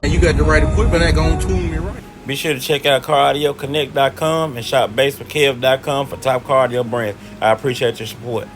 And you got the right equipment that gonna tune me right. Be sure to check out caraudioConnect.com and shop BASSWITHKEV.com for top car audio brands. I appreciate your support.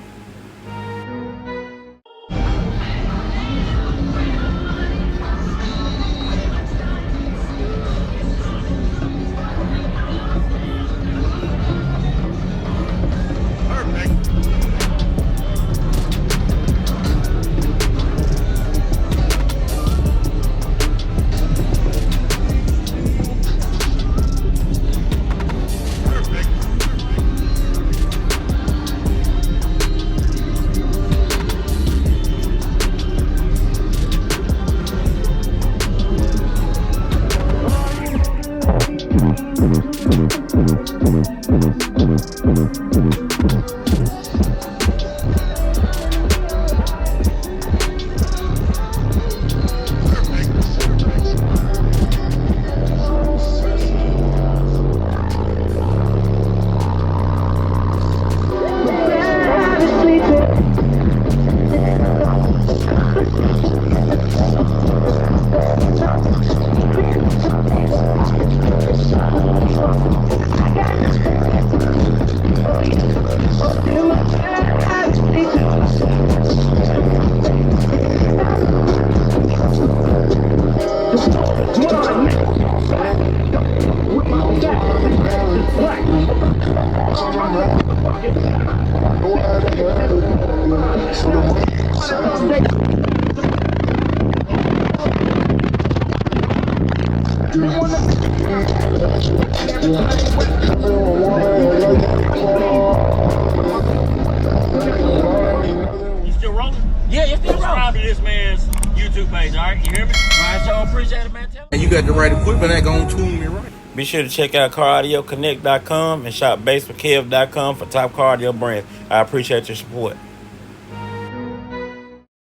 You still rolling? Yeah, you still rolling. Subscribe to this man's YouTube page, all right? You hear me? All right, so I appreciate it, man. And you got the right equipment that gonna tune me right. Be sure to check out caraudioConnect.com and shop BASSWITHKEV.com for top car audio brands. I appreciate your support.